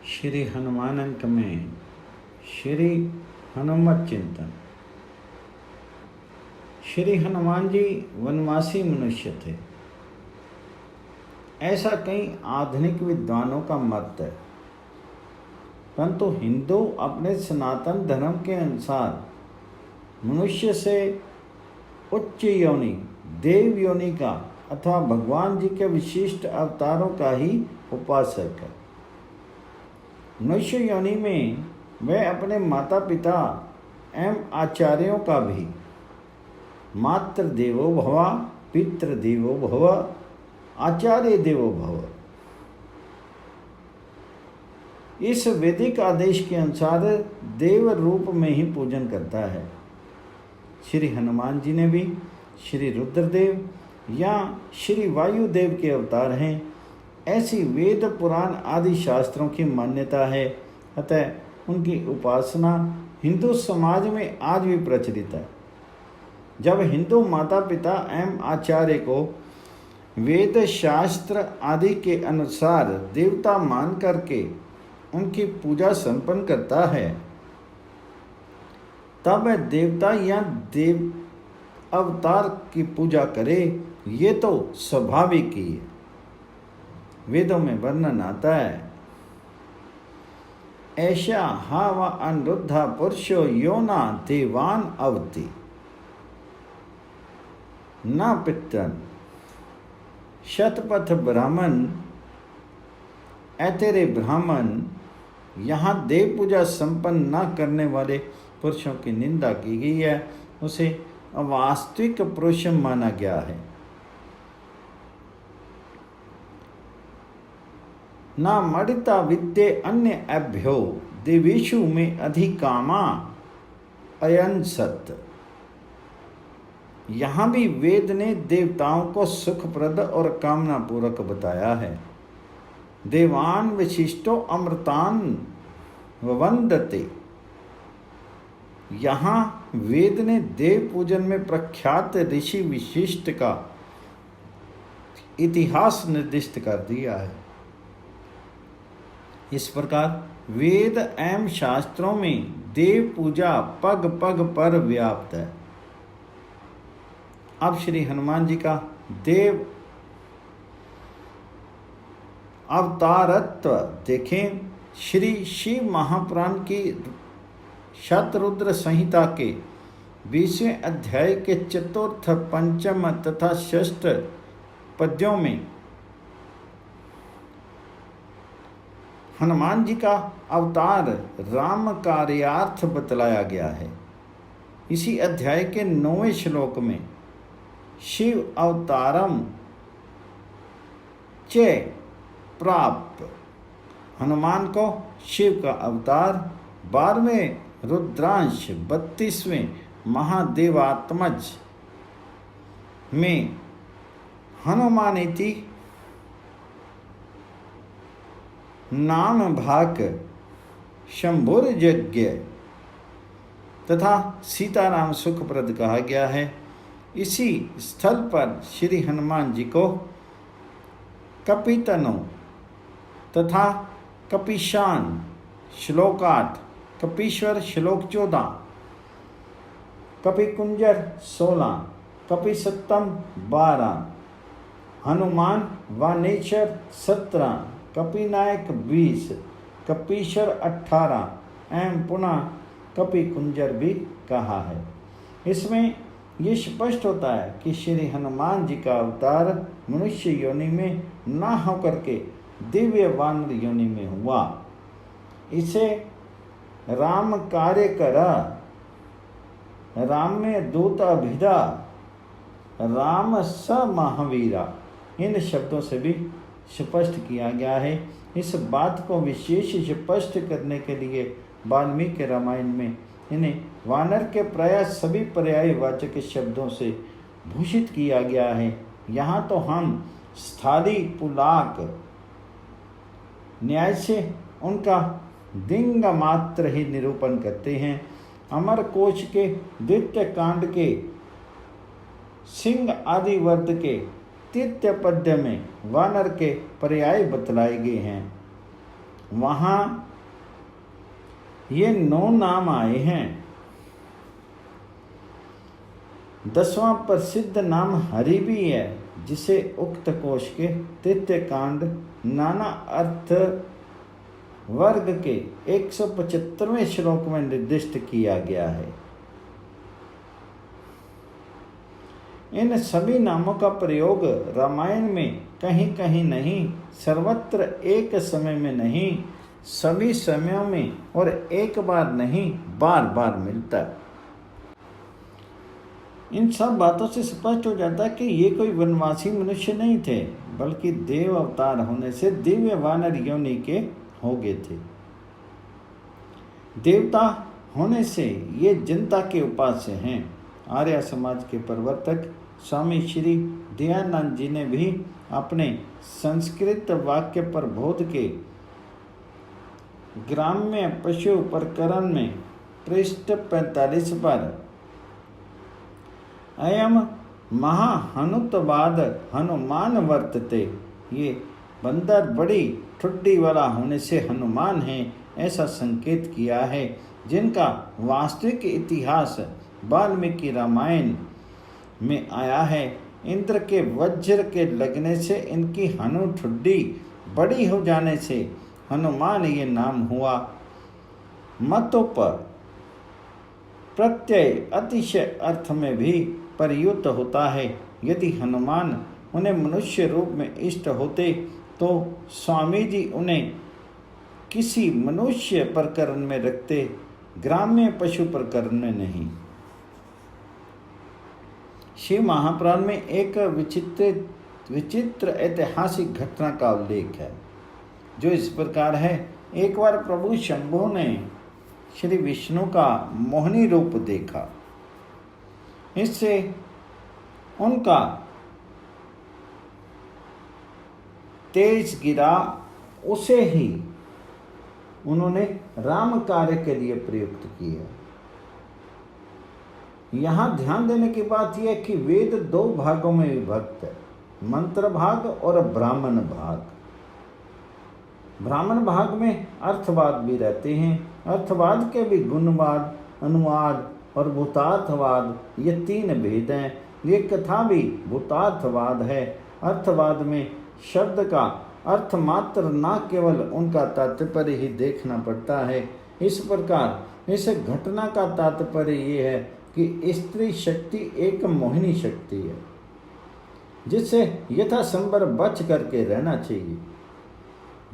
श्री हनुमान अंक में श्री हनुमत चिंतन। श्री हनुमान जी वनवासी मनुष्य थे, ऐसा कई आधुनिक विद्वानों का मत है। परंतु हिंदू अपने सनातन धर्म के अनुसार मनुष्य से उच्च योनि, देव योनि का अथवा भगवान जी के विशिष्ट अवतारों का ही उपासक है। मनुष्य योनि में वह अपने माता पिता एवं आचार्यों का भी मातृ देवो भव, पितृ देवो भव, आचार्य देवो भव, इस वैदिक आदेश के अनुसार देव रूप में ही पूजन करता है। श्री हनुमान जी ने भी श्री रुद्रदेव या श्री वायुदेव के अवतार हैं, ऐसी वेद पुराण आदि शास्त्रों की मान्यता है। अतः उनकी उपासना हिंदू समाज में आज भी प्रचलित है। जब हिंदू माता पिता एवं आचार्य को वेद शास्त्र आदि के अनुसार देवता मान करके उनकी पूजा संपन्न करता है, तब वह देवता या देव अवतार की पूजा करे, ये तो स्वाभाविक ही है। वेदों में वर्णन आता है, ऐशा हाव अनिरुद्धा पुरुषो योना देवान अवति न पितरन शतपथ ब्राह्मण। ऐतेरे ब्राह्मण, यहाँ देव पूजा संपन्न न करने वाले पुरुषों की निंदा की गई है, उसे अवास्तविक पुरुष माना गया है। न मडिता विद्ये अन्य अभ्यो देवेशु में अधिकामा अयन सत्य। यहाँ भी वेद ने देवताओं को सुखप्रद और कामना पूर्वक बताया है। देवान विशिष्टो अमृतान वंदते। यहाँ वेद ने देव पूजन में प्रख्यात ऋषि विशिष्ट का इतिहास निर्दिष्ट कर दिया है। इस प्रकार वेद एवं शास्त्रों में देव पूजा पग पग पर व्याप्त है। अब श्री हनुमान जी का देव अवतारत्व देखें। श्री शिव महापुराण की शतरुद्र संहिता के 20वें अध्याय के चतुर्थ, पंचम तथा षष्ठ पद्यों में हनुमान जी का अवतार राम कार्यार्थ बतलाया गया है। इसी अध्याय के 9वें श्लोक में शिव अवतारम च प्राप्त, हनुमान को शिव का अवतार, 12वें रुद्रांश 32वें महादेवात्मज में हनुमानिति नाम भाक शंभुर यज्ञ तथा सीताराम सुखप्रद कहा गया है। इसी स्थल पर श्री हनुमान जी को कपितनो तथा कपिशान श्लोक 8, कपीश्वर श्लोक 14, कपिकुंजर 16, कपिसत्तम 12, हनुमान वानेश्वर 17, कपिनायक 20, कपीश्वर 18 एवं पुनः कपिकुंजर भी कहा है। इसमें ये स्पष्ट होता है कि श्री हनुमान जी का अवतार मनुष्य योनि में न होकर के दिव्य वानर योनि में हुआ। इसे राम कार्य करा, राम में दूत अभिदा, राम स महावीरा, इन शब्दों से भी स्पष्ट किया गया है। इस बात को विशेष स्पष्ट करने के लिए वाल्मीकि रामायण में इन्हें वानर के प्राय सभी पर्यायवाचक शब्दों से भूषित किया गया है। यहाँ तो हम स्थाली पुलाक न्याय से उनका दिंग मात्र ही निरूपण करते हैं। अमर कोश के द्वितीय कांड के सिंह आदि वर्द के तृतीय पद्य में वानर के पर्याय बतलाए गए हैं। वहाँ ये 9 नाम आए हैं। 10वां प्रसिद्ध नाम हरि भी है, जिसे उक्त कोश के तृतीय कांड नाना अर्थ वर्ग के 175वें श्लोक में निर्दिष्ट किया गया है। इन सभी नामों का प्रयोग रामायण में कहीं कहीं नहीं, सर्वत्र एक समय में नहीं, सभी समयों में और एक बार नहीं, बार बार मिलता है। इन सब बातों से स्पष्ट हो जाता है कि ये कोई वनवासी मनुष्य नहीं थे, बल्कि देव अवतार होने से दिव्य वानर योनि के हो गए थे। देवता होने से ये जनता के उपास्य हैं। आर्य समाज के प्रवर्तक स्वामी श्री दयानंद जी ने भी अपने संस्कृत वाक्य प्रबोध के ग्राम्य पशु प्रकरण में पृष्ठ 45 पर अयम महाहनुतवाद हनुमान वर्तते, ये बंदर बड़ी ठुड्डी वाला होने से हनुमान है, ऐसा संकेत किया है, जिनका वास्तविक इतिहास वाल्मीकि रामायण में आया है। इंद्र के वज्र के लगने से इनकी हनु ठुड्डी बड़ी हो जाने से हनुमान ये नाम हुआ। मतों पर प्रत्यय अतिशय अर्थ में भी प्रयुक्त होता है। यदि हनुमान उन्हें मनुष्य रूप में इष्ट होते तो स्वामी जी उन्हें किसी मनुष्य प्रकरण में रखते, ग्राम्य पशु प्रकरण में नहीं। शिव महापुराण में एक विचित्र ऐतिहासिक घटना का उल्लेख है, जो इस प्रकार है। एक बार प्रभु शंभु ने श्री विष्णु का मोहिनी रूप देखा। इससे उनका तेज गिरा। उसे ही उन्होंने राम कार्य के लिए प्रयुक्त किया। यहाँ ध्यान देने की बात यह कि वेद 2 भागों में विभक्त है, मंत्र भाग और ब्राह्मण भाग। ब्राह्मण भाग में अर्थवाद भी रहते हैं। अर्थवाद के भी गुणवाद, अनुवाद और भूतार्थवाद, ये 3 भेद हैं। ये कथा भी भूतार्थवाद है। अर्थवाद में शब्द का अर्थ मात्र न केवल उनका तात्पर्य ही देखना पड़ता है। इस प्रकार इस घटना का तात्पर्य ये है कि स्त्री शक्ति एक मोहिनी शक्ति है, जिससे यथासंभव बच करके रहना चाहिए।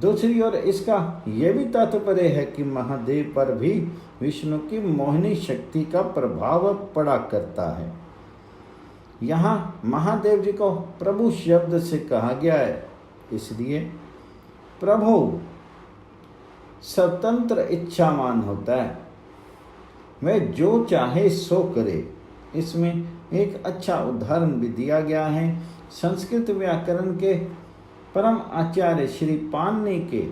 दूसरी ओर इसका यह भी तात्पर्य है कि महादेव पर भी विष्णु की मोहिनी शक्ति का प्रभाव पड़ा करता है। यहाँ महादेव जी को प्रभु शब्द से कहा गया है, इसलिए प्रभु स्वतंत्र इच्छामान होता है, वह जो चाहे सो करे। इसमें एक अच्छा उदाहरण भी दिया गया है। संस्कृत व्याकरण के परम आचार्य श्री पाणिनि के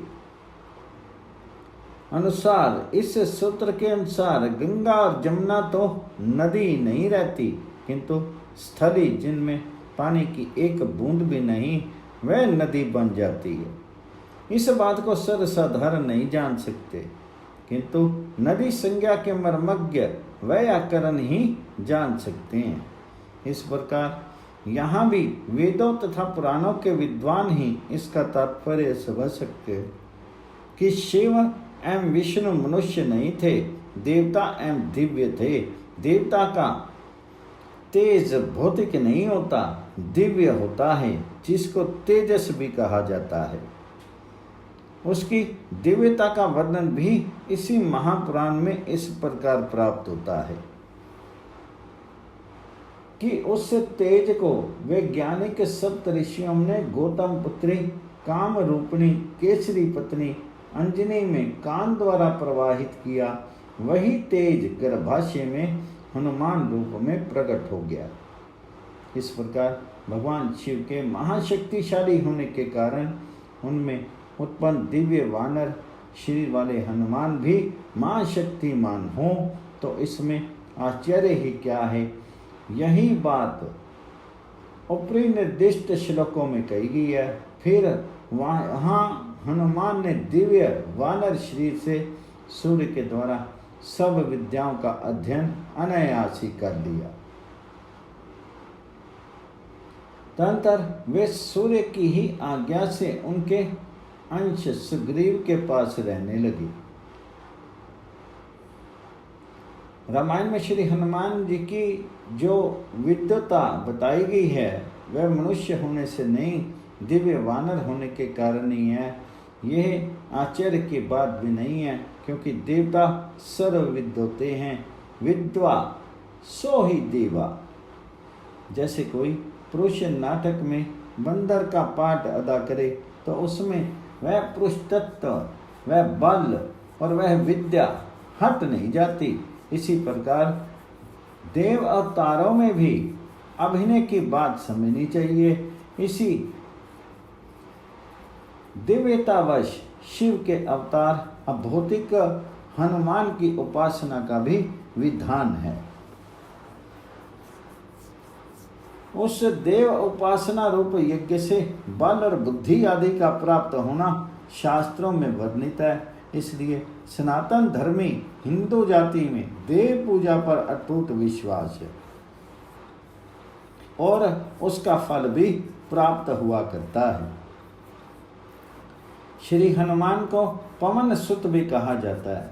अनुसार, इस सूत्र के अनुसार गंगा और जमुना तो नदी नहीं रहती, किंतु स्थली जिनमें पानी की एक बूंद भी नहीं, वह नदी बन जाती है। इस बात को सर्वसाधारण नहीं जान सकते, किंतु नदी संज्ञा के मर्मज्ञ व्याकरण ही जान सकते हैं। इस प्रकार यहाँ भी वेदों तथा पुराणों के विद्वान ही इसका तात्पर्य समझ सकते हैं कि शिव एवं विष्णु मनुष्य नहीं थे, देवता एवं दिव्य थे। देवता का तेज भौतिक नहीं होता, दिव्य होता है, जिसको तेजस भी कहा जाता है। उसकी दिव्यता का वर्णन भी इसी महापुराण में इस प्रकार प्राप्त होता है कि उस तेज को वैज्ञानिक सप्तऋषियों ने गौतम पुत्री काम रूपिणी केसरी पत्नी अंजनी में कान द्वारा प्रवाहित किया। वही तेज गर्भाशय में हनुमान रूप में प्रकट हो गया। इस प्रकार भगवान शिव के महाशक्तिशाली होने के कारण उनमें उत्पन्न दिव्य वानर शरीर वाले हनुमान भी महाशक्तिमान हों, तो इसमें आश्चर्य ही क्या है। यही बात ऊपरी निर्दिष्ट श्लोकों में कही गई है। फिर वहाँ हनुमान ने दिव्य वानर शरीर से सूर्य के द्वारा सब विद्याओं का अध्ययन अनायास ही कर लिया। तदनंतर वे सूर्य की ही आज्ञा से उनके अंश सुग्रीव के पास रहने लगे। रामायण में श्री हनुमान जी की जो विद्वता बताई गई है वह मनुष्य होने से नहीं, दिव्य वानर होने के कारण ही है। यह आश्चर्य की बात भी नहीं है, क्योंकि देवता सर्वविद होते हैं। विद्वा सो ही देवा। जैसे कोई पुरुष नाटक में बंदर का पाठ अदा करे तो उसमें वह पुरुष तत्व, वह बल और वह विद्या हट नहीं जाती। इसी प्रकार देव अवतारों में भी अभिनय की बात समझनी चाहिए। इसी दिव्यतावश शिव के अवतार अभौतिक हनुमान की उपासना का भी विधान है। उस देव उपासना रूप यज्ञ से बल और बुद्धि आदि का प्राप्त होना शास्त्रों में वर्णित है। इसलिए सनातन धर्मी हिंदू जाति में देव पूजा पर अटूट विश्वास है और उसका फल भी प्राप्त हुआ करता है। श्री हनुमान को पवन सुत भी कहा जाता है।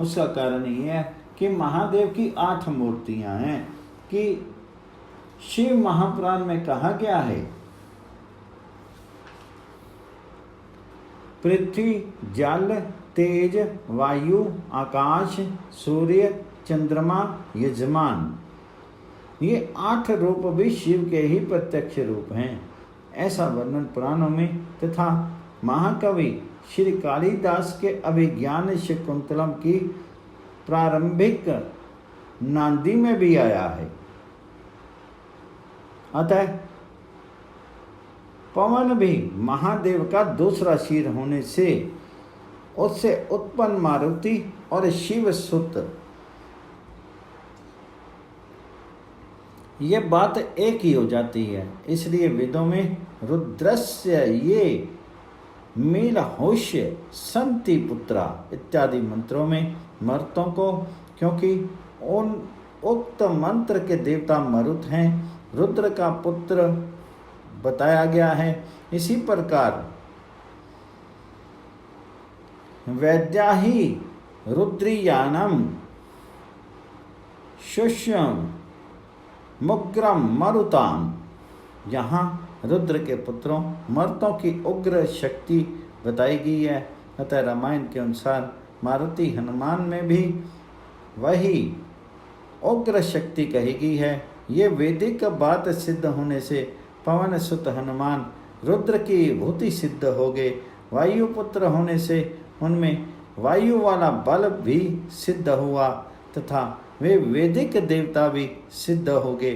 उसका कारण यह है कि महादेव की 8 मूर्तियां हैं कि शिव महापुराण में कहा गया है, पृथ्वी, जल, तेज, वायु, आकाश, सूर्य, चंद्रमा, यजमान, ये 8 रूप भी शिव के ही प्रत्यक्ष रूप हैं। ऐसा वर्णन पुराणों में तथा महाकवि श्री कालिदास के अभिज्ञान शकुंतलम की प्रारंभिक नांदी में भी आया है। अतः पवन भी महादेव का दूसरा शीर होने से उससे उत्पन्न मारुति और शिव सुत, ये बात एक ही हो जाती है। इसलिए वेदों में रुद्रस्य ये मीलहोष्य संति पुत्रा इत्यादि मंत्रों में मरुतों को, क्योंकि उन उक्त मंत्र के देवता मरुत हैं, रुद्र का पुत्र बताया गया है। इसी प्रकार वैद्या ही रुद्रियानम शुष्यम मुग्रम मरुताम, यहाँ रुद्र के पुत्रों मरुतों की उग्र शक्ति बताई गई है। अतः रामायण के अनुसार मारुति हनुमान में भी वही उग्र शक्ति कही गई है। ये वैदिक बात सिद्ध होने से पवन सुत हनुमान रुद्र की भूति सिद्ध हो गए। वायुपुत्र होने से उनमें वायु वाला बल भी सिद्ध हुआ तथा वे वैदिक देवता भी सिद्ध हो गए।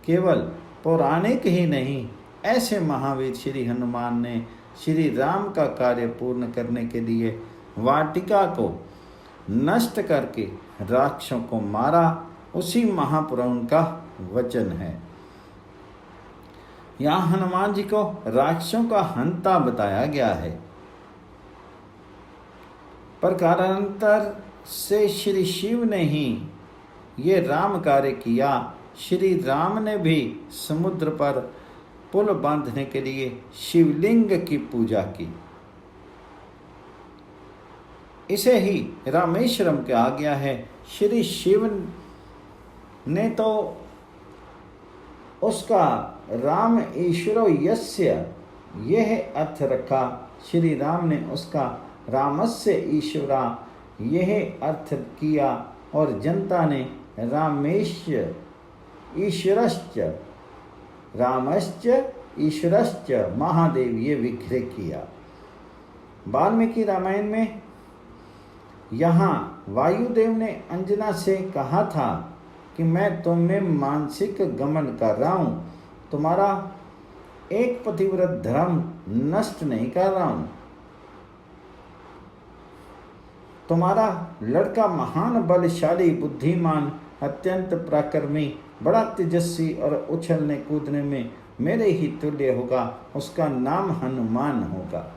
केवल पौराणिक ही नहीं, ऐसे महावीर श्री हनुमान ने श्री राम का कार्य पूर्ण करने के लिए वाटिका को नष्ट करके राक्षसों को मारा, उसी महापुराण का वचन है। यहाँ हनुमान जी को राक्षसों का हंता बताया गया है। पर कालांतर से श्री शिव ने ही ये राम कार्य किया। श्री राम ने भी समुद्र पर पुल बांधने के लिए शिवलिंग की पूजा की। इसे ही रामेश्वरम कहा गया है। श्री शिव ने तो उसका राम ईश्वरो यस्य यह अर्थ रखा, श्री राम ने उसका रामस्य ईश्वरा यह अर्थ किया और जनता ने रामेश्य ईश्वरश्च रामश्च ईश्वरश्च महादेव ये विग्रह किया। वाल्मीकि रामायण में यहाँ वायुदेव ने अंजना से कहा था कि मैं तुम में मानसिक गमन कर रहा हूँ, तुम्हारा एक पतिव्रत धर्म नष्ट नहीं कर रहा हूँ। तुम्हारा लड़का महान बलशाली बुद्धिमान अत्यंत पराक्रमी बड़ा तेजस्वी और उछलने कूदने में मेरे ही तुल्य होगा, उसका नाम हनुमान होगा।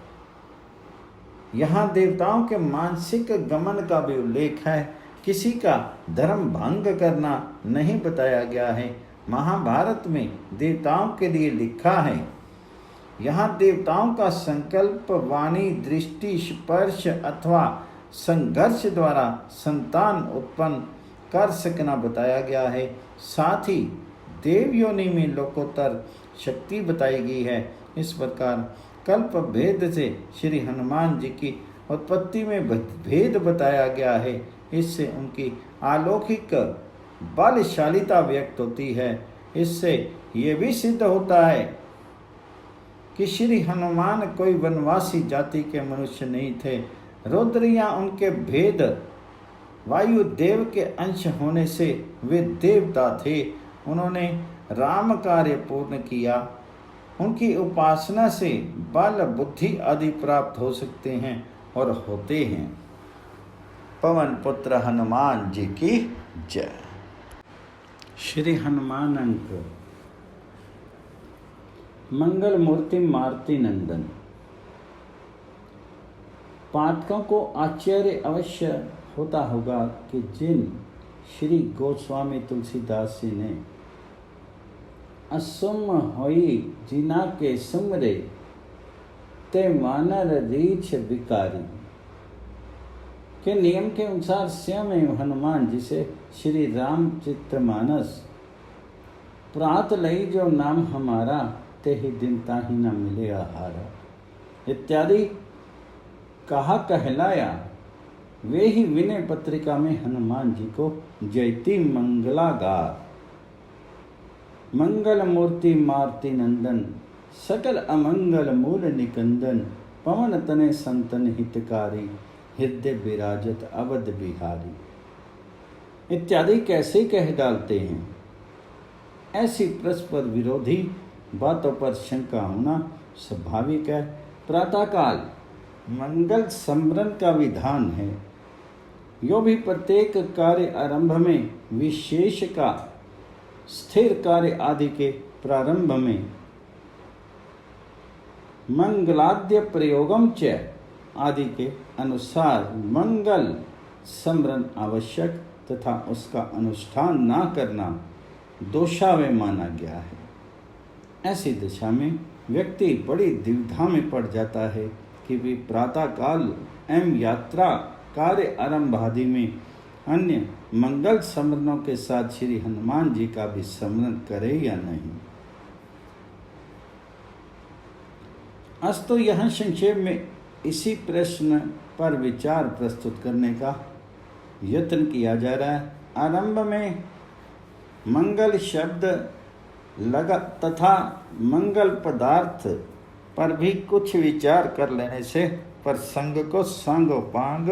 यहाँ देवताओं के मानसिक गमन का भी उल्लेख है। किसी का धर्म भंग करना नहीं बताया गया है। महाभारत में देवताओं के लिए लिखा है, यहाँ देवताओं का संकल्प वाणी, दृष्टि, स्पर्श अथवा संघर्ष द्वारा संतान उत्पन्न कर सकना बताया गया है। साथ ही देव योनि में लोकोत्तर शक्ति बताई गई है। इस प्रकार कल्प भेद से श्री हनुमान जी की उत्पत्ति में भेद बताया गया है। इससे उनकी अलौकिक बलशालिता व्यक्त होती है। इससे ये भी सिद्ध होता है कि श्री हनुमान कोई वनवासी जाति के मनुष्य नहीं थे। रुद्र या उनके भेद वायु देव के अंश होने से वे देवता थे। उन्होंने राम कार्य पूर्ण किया। उनकी उपासना से बल, बुद्धि आदि प्राप्त हो सकते हैं और होते हैं। पवन पुत्र हनुमान जी की जय। श्री हनुमान अंक। मंगल मूर्ति मारुति नंदन। पाठकों को आश्चर्य अवश्य होता होगा कि जिन श्री गोस्वामी तुलसीदास जी ने असुम होई जिना के सुमरे ते वानर रीछ विकारी के नियम के अनुसार स्वयं हनुमान जी से श्री रामचरितमानस प्रात लई जो नाम हमारा ते ही दिन ताही न मिले आहारा इत्यादि कहा कहलाया, वे ही विनय पत्रिका में हनुमान जी को जयती मंगलागार। मंगल मूर्ति मारुति नंदन, सकल अमंगल मूल निकंदन, पवन तने संतन हितकारी, हृदय विराजत अवध बिहारी इत्यादि कैसे कह डालते हैं। ऐसी परस्पर विरोधी बातों पर शंका होना स्वाभाविक है। प्रातःकाल मंगल स्मरण का विधान है। यो भी प्रत्येक कार्य आरंभ में, विशेष का स्थिर कार्य आदि के प्रारंभ में, मंगलाद्य प्रयोगम च आदि के अनुसार मंगल स्मरण आवश्यक तथा उसका अनुष्ठान न करना दोषावह माना गया है। ऐसी दशा में व्यक्ति बड़ी दुविधा में पड़ जाता है कि वे प्रातःकाल एवं यात्रा कार्य आरंभ आदि में अन्य मंगल स्मरणों के साथ श्री हनुमान जी का भी स्मरण करे या नहीं। आज तो यहाँ संक्षेप में इसी प्रश्न पर विचार प्रस्तुत करने का यत्न किया जा रहा है। आरंभ में मंगल शब्द लगा तथा मंगल पदार्थ पर भी कुछ विचार कर लेने से प्रसंग को सांगोपांग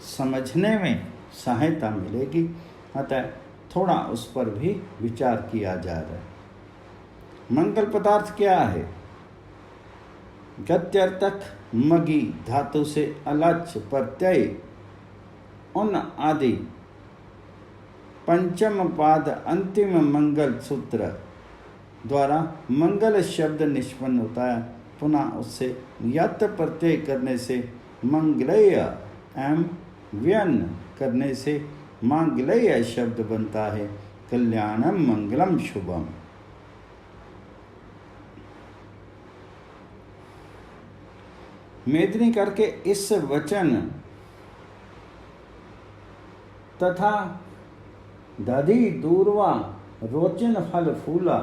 समझने में सहायता मिलेगी। अतः थोड़ा उस पर भी विचार किया जा रहा है। मंगल पदार्थ क्या है? गत्यर्थक मगी धातु से अलच प्रत्यय उन आदि पंचम पाद अंतिम मंगल सूत्र द्वारा मंगल शब्द निष्पन्न होता है। पुनः उससे यत प्रत्यय करने से मंगलेय एवं व्यन करने से मांगलेय शब्द बनता है। कल्याणम मंगलम शुभम। मेदनी करके इस वचन तथा दधि दूरवा रोचन फल फूला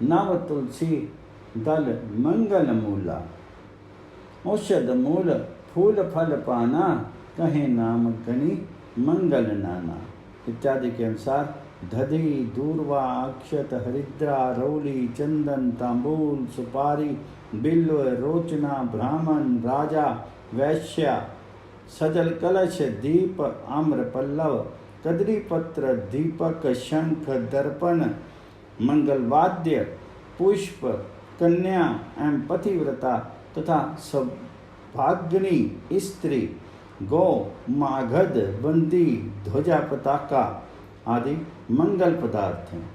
नव तुलसी दल मंगल मूला औषध मूल फूल फल पाना कहे नाम गणी मंगल नाना इत्यादि के अनुसार दधि दूरवा अक्षत हरिद्रा रौली चंदन तांबूल सुपारी बिल्व रोचना ब्राह्मण राजा वैश्य सजल कलश दीप आम्र पल्लव कदरी पत्र दीपक शंख दर्पण मंगलवाद्य पुष्प कन्या एवं पतिव्रता तथा सौभाग्यनी स्त्री गौ मागध बंदी ध्वजा पताका आदि मंगल पदार्थ हैं।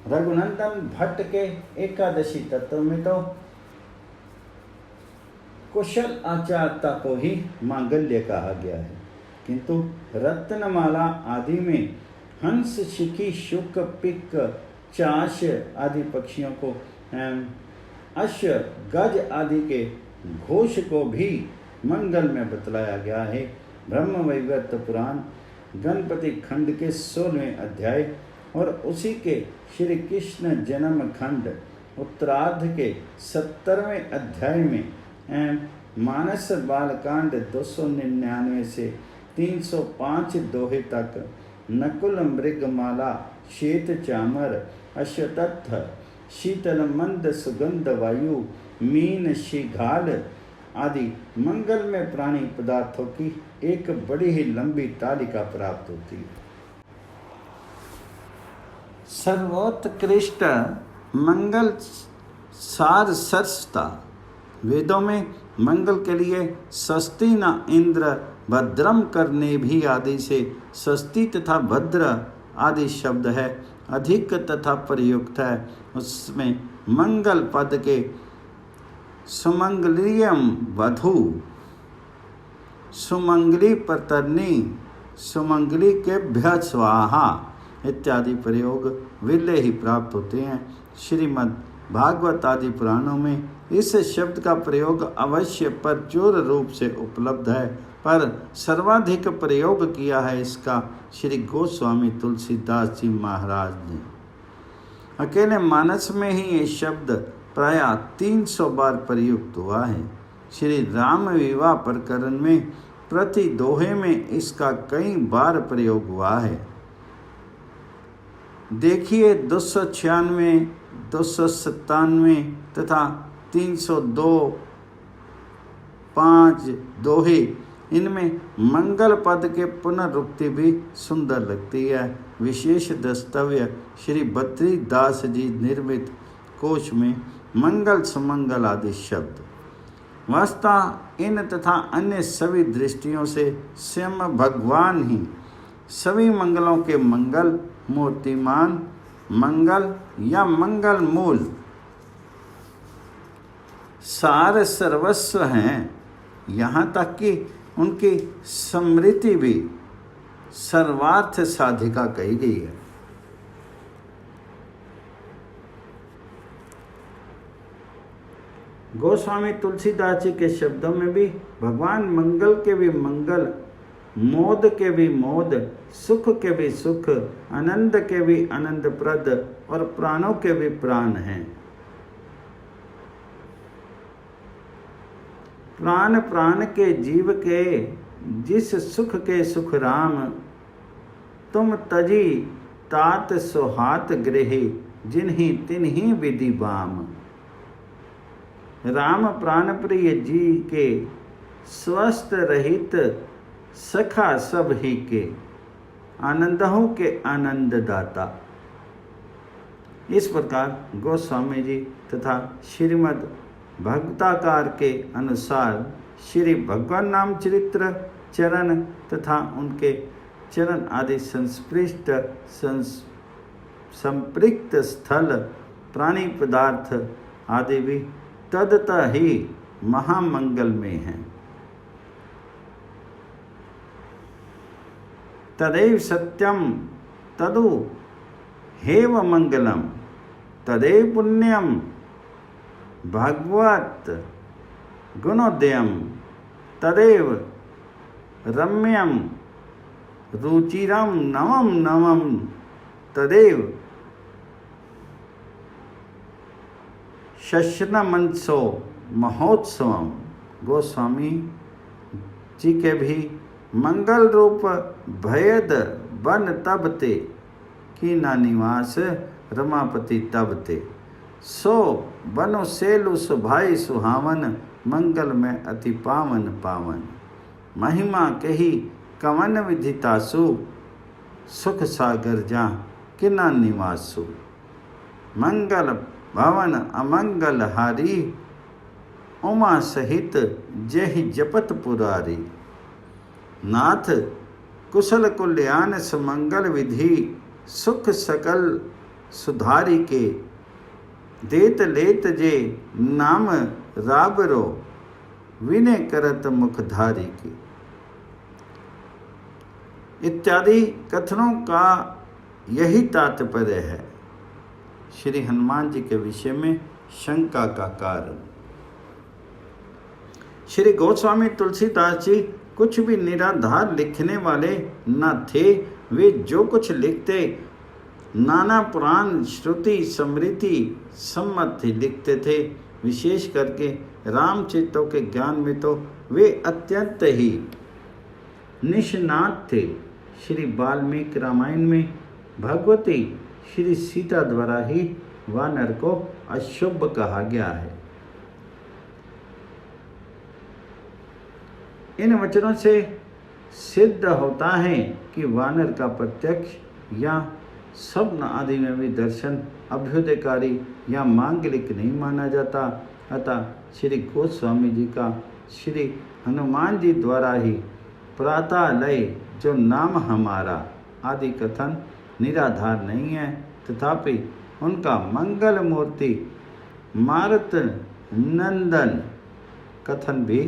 रघुनंदन भट्ट के एकादशी तत्व में तो कुशल आचारता को ही मांगल्य कहा गया है, किंतु रत्नमाला आदि में हंस, शिखी, शुक, पिक, चाश आदि पक्षियों को अश्व, गज आदि के घोष को भी मंगल में बतलाया गया है। ब्रह्म वैवर्त पुराण गणपति खंड के 16वें अध्याय और उसी के श्री कृष्ण जन्म खंड उत्तरार्ध के 17वें अध्याय में मानस बालकांड 299 से 305 दोहे तक नकुल, मृगमाला, श्वेत चामर, अश्वत्थ, शीतल मंद सुगंध वायु, मीन, शिघाल आदि मंगल में प्राणी पदार्थों की एक बड़ी ही लंबी तालिका प्राप्त होती है। सर्वोत्कृष्ट मंगल सार सरसता। वेदों में मंगल के लिए सस्ती न इंद्र भद्रम करने भी आदि से सस्ती तथा भद्र आदि शब्द है अधिक तथा प्रयुक्त है। उसमें मंगल पद के सुमंगलियम वधु, सुमंगली परतरनी, सुमंगली के भ्य स्वाहा इत्यादि प्रयोग विरले ही प्राप्त होते हैं। श्रीमद् भागवत आदि पुराणों में इस शब्द का प्रयोग अवश्य प्रचुर रूप से उपलब्ध है, पर सर्वाधिक प्रयोग किया है इसका श्री गोस्वामी तुलसीदास जी महाराज ने। अकेले मानस में ही ये शब्द प्राय 300 बार प्रयुक्त हुआ है। श्री राम विवाह प्रकरण में प्रति दोहे में इसका कई बार प्रयोग हुआ है। देखिए 296, 297 तथा 302, 5 दोहे, इनमें मंगल पद के पुनरुक्ति भी सुंदर लगती है। विशेष दस्तव्य श्री बद्री दास जी निर्मित कोश में मंगल, सुमंगल आदि शब्द वास्तव इन तथा अन्य सभी दृष्टियों से स्वयं भगवान ही सभी मंगलों के मंगल, मूर्तिमान मंगल या मंगल मूल सार सर्वस्व हैं। यहाँ तक कि उनकी स्मृति भी सर्वार्थ साधिका कही गई है। गोस्वामी तुलसीदास जी के शब्दों में भी भगवान मंगल के भी मंगल, मोद के भी मोद, सुख के भी सुख, आनंद के भी आनंद प्रद और प्राणों के भी प्राण हैं। प्राण प्राण के जीव के जिस सुख के सुख राम, तुम तजी तात सुहात गृहे, जिन्हीं तिन्हीं विधि बाम। राम प्राण प्रिय जी के स्वस्थ रहित सखा सब ही के, आनंदों के आनंद दाता। इस प्रकार गोस्वामी जी तथा श्रीमद् भक्ताकार के अनुसार श्री भगवान नाम चरित्र चरण तथा उनके चरण आदि संस्पृष्ट संपृक्त स्थल प्राणी पदार्थ आदि भी तदतः ही महामंगल में हैं। तदैव सत्यम तदु हेव मंगलम, तदैव पुण्यम भगवत गुणोदयम, तदैव रम्यम रुचिरम नवम नवम, तदैव शश्न मनसो महोत्सवम। गोस्वामी जी के भी मंगल रूप भयद बन तब ते, की ना निवास रमापति तब ते। सो बनो सेलु सुभाई सुहावन, मंगल में अति पावन पावन। महिमा कही कवन विधितासु, सुख सागर जा किना निवासु। मंगल भवन अमंगल हारी, उमा सहित जहि जपत पुरारी। नाथ कुशल कुल्याण सुमंगल विधि, सुख सकल सुधारी के। देत लेत जे नाम राबरो, विनय करत मुखधारी की, इत्यादि कथनों का यही तात्पर्य है श्री हनुमान जी के विषय में शंका का कारण। श्री गोस्वामी तुलसीदास जी कुछ भी निराधार लिखने वाले न थे। वे जो कुछ लिखते नाना पुराण श्रुति स्मृति सम्मत ही लिखते थे। विशेष करके रामचरितों के ज्ञान में तो वे अत्यंत ही निष्णात थे। श्री वाल्मीकि रामायण में भगवती श्री सीता द्वारा ही वानर को अशुभ कहा गया है। इन वचनों से सिद्ध होता है कि वानर का प्रत्यक्ष या स्वप्न आदि में भी दर्शन अभ्युदयकारी या मांगलिक नहीं माना जाता। अतः श्री गोस्वामी जी का श्री हनुमान जी द्वारा ही प्रातःलय जो नाम हमारा आदि कथन निराधार नहीं है, तथापि उनका मंगल मूर्ति मारुत नंदन कथन भी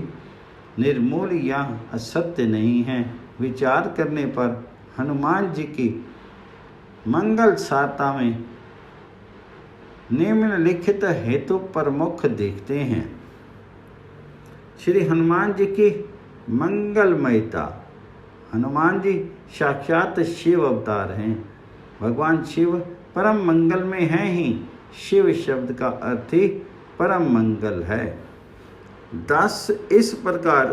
निर्मूल या असत्य नहीं है। विचार करने पर हनुमान जी की मंगल सारता में निम्नलिखित हेतु प्रमुख देखते हैं। श्री हनुमान जी की मंगलमयता। हनुमान जी साक्षात शिव अवतार हैं। भगवान शिव परम मंगल में हैं ही। शिव शब्द का अर्थ ही परम मंगल है। 10 इस प्रकार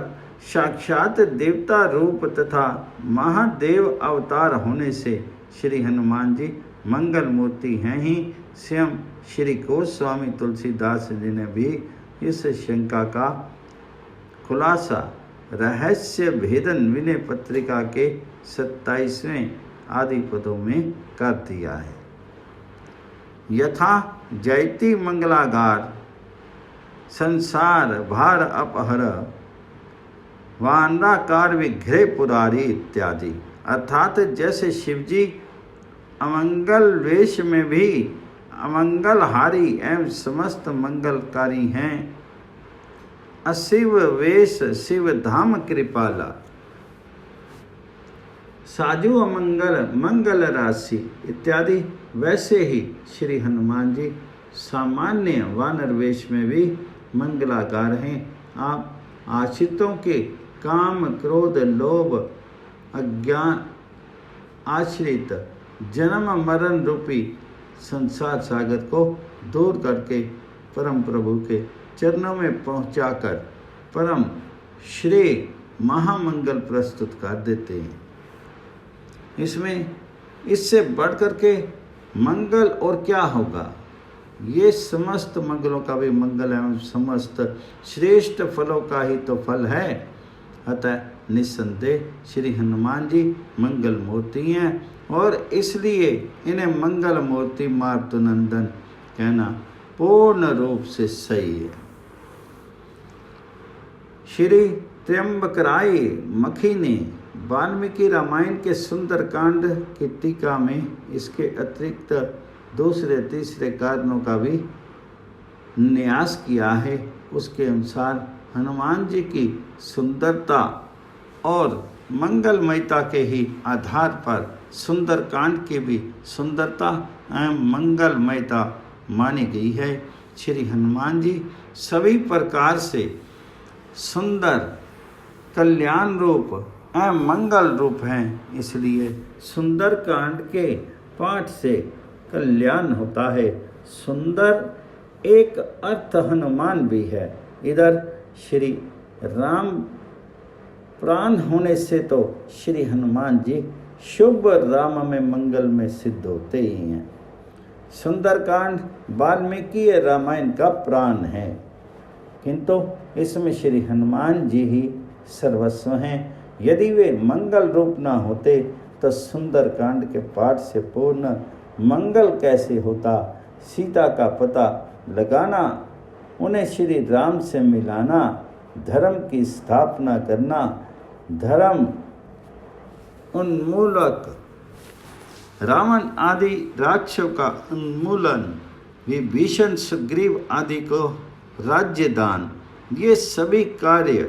साक्षात देवता रूप तथा महादेव अवतार होने से श्री हनुमान जी मंगल मूर्ति हैं ही। स्वयं श्री गोस्वामी तुलसीदास जी ने भी इस शंका का खुलासा रहस्य भेदन विनय पत्रिका के 27वें आदि पदों में कर दिया है। यथा जयति मंगलागार संसार भार अपहर वानराकार विघ्रे पुरारी इत्यादि। अर्थात जैसे शिवजी अमंगल वेश में भी अमंगलहारी एवं समस्त मंगलकारी हैं, अशिव वेश शिव धाम कृपाला, साजु अमंगल मंगल राशि इत्यादि, वैसे ही श्री हनुमान जी सामान्य वानर वेश में भी मंगलाकार हैं। आप आश्रितों के काम क्रोध लोभ अज्ञान आश्रित जन्म मरण रूपी संसार सागर को दूर करके परम प्रभु के चरणों में पहुंचाकर परम श्रेय महामंगल प्रस्तुत कर देते हैं। इससे बढ़कर के मंगल और क्या होगा। ये समस्त मंगलों का भी मंगल एवं समस्त श्रेष्ठ फलों का ही तो फल है। अतः निस्संदेह श्री हनुमान जी मंगल मूर्ति हैं और इसलिए इन्हें मंगल मूर्ति मारुतनंदन कहना पूर्ण रूप से सही है। श्री त्र्यंबकराय मखी ने वाल्मीकि रामायण के सुंदरकांड की टीका में इसके अतिरिक्त दूसरे तीसरे कारणों का भी न्यास किया है। उसके अनुसार हनुमान जी की सुंदरता और मंगलमयता के ही आधार पर सुंदरकांड की भी सुंदरता एवं मंगलमयता मानी गई है। श्री हनुमान जी सभी प्रकार से सुंदर कल्याण रूप एवं मंगल रूप हैं, इसलिए सुंदरकांड के पाठ से कल्याण होता है। सुंदर एक अर्थ हनुमान भी है। इधर श्री राम प्राण होने से तो श्री हनुमान जी शुभ राम में मंगल में सिद्ध होते ही हैं। सुंदरकांड वाल्मीकि रामायण का प्राण है, किंतु इसमें श्री हनुमान जी ही सर्वस्व हैं। यदि वे मंगल रूप न होते तो सुंदरकांड के पाठ से पूर्ण मंगल कैसे होता। सीता का पता लगाना, उन्हें श्री राम से मिलाना, धर्म की स्थापना करना, धर्म उन्मूलक रावण आदि राक्षसों का उन्मूलन, विभीषण सुग्रीव आदि को राज्य दान, ये सभी कार्य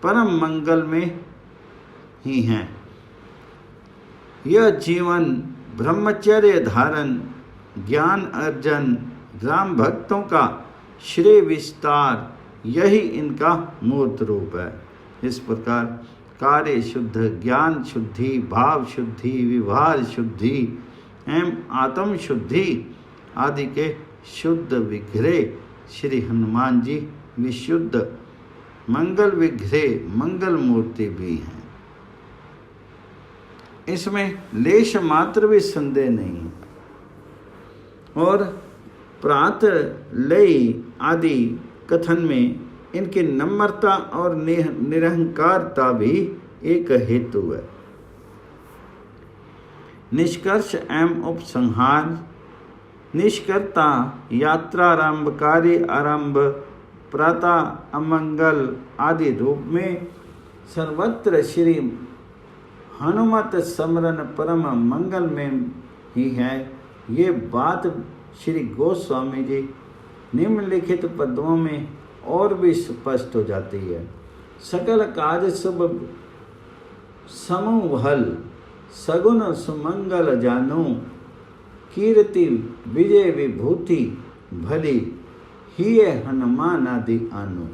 परम मंगल में ही हैं। यह जीवन ब्रह्मचर्य धारण, ज्ञान अर्जन, राम भक्तों का श्रेय विस्तार, यही इनका मूर्त रूप है। इस प्रकार कार्य शुद्ध, ज्ञान शुद्धि, भाव शुद्धि, व्यवहार शुद्धि एवं आत्म शुद्धि आदि के शुद्ध विग्रह श्री हनुमान जी विशुद्ध मंगल विग्रह मंगल मूर्ति भी हैं। इसमें लेश मात्र भी संदेह नहीं है। और प्रातलय आदि कथन में इनकी नम्रता और निरहंकारता भी एक हेतु है। निष्कर्ष एवं उपसंहार। निष्कर्ता यात्रारंभ, कार्य आरंभ, प्रातः अमंगल आदि रूप में सर्वत्र श्री हनुमत स्मरण परम मंगल में ही है। ये बात श्री गोस्वामी जी निम्नलिखित पदों में और भी स्पष्ट हो जाती है। सकल काज शुभ समूहल, सगुन सुमंगल जानो, कीर्ति विजय विभूति भली, हिय हनुमान आदि आनो।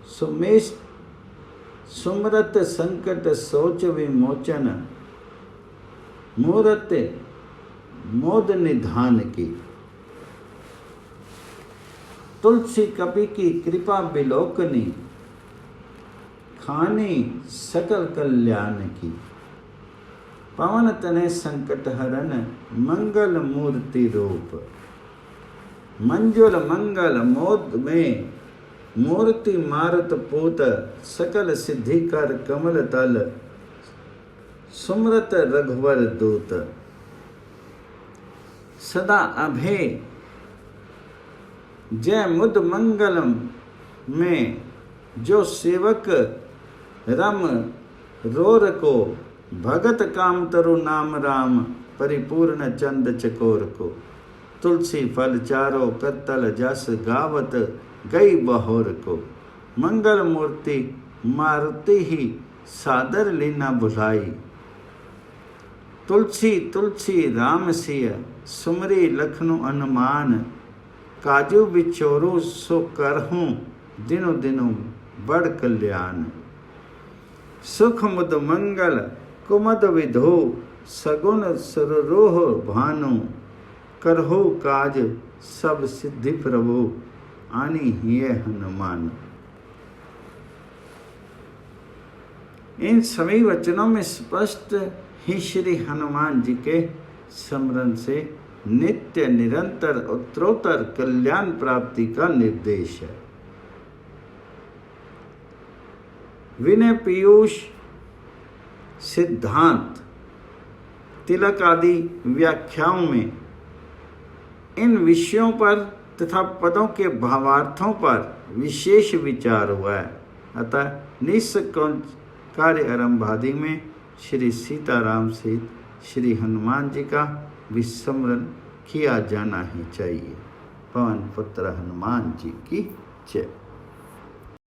सुमेश सुमरत संकट सोच विमोचन, मूरत मोद निधान की। तुलसी कपि की कृपा बिलोकनी, खानी सकल कल्याण की। पवन तनय संकट हरन, मंगल मूर्ति रूप। मंजुल मंगल मोद में, मूर्ति मारुत पूत। सकल सिद्धि कर कमल तल, सुमरत रघुवर दूत। सदा अभय जय मुद मंगलम में, जो सेवक रम रोर को। भगत काम तरु नाम राम, परिपूर्ण चंद चकोर को। तुलसी फल चारो करतल जस, गावत गई बहोर को। मंगल मूर्ति मारुति ही, सादर लीना बुलाई। तुलसी तुलसी राम सिय, सुमरी लखनु अनुमान। काजू बिचोरू सो करहूँ, दिनो दिनो बड़ कल्याण। सुख मुद मंगल कुमद विधो, सगुन सुररोह भानु। करहो काज सब सिद्धि प्रभु, आनी हिय हनुमान। इन सभी वचनों में स्पष्ट ही श्री हनुमान जी के स्मरण से नित्य निरंतर उत्तरोत्तर कल्याण प्राप्ति का निर्देश है। विनय पीयूष सिद्धांत तिलक आदि व्याख्याओं में इन विषयों पर तथा पदों के भावार्थों पर विशेष विचार हुआ है। अतः निष्कंच कार्य आरंभादि में श्री सीताराम सहित श्री हनुमान जी का विस्मरण किया जाना ही चाहिए। पवन पुत्र हनुमान जी की जय।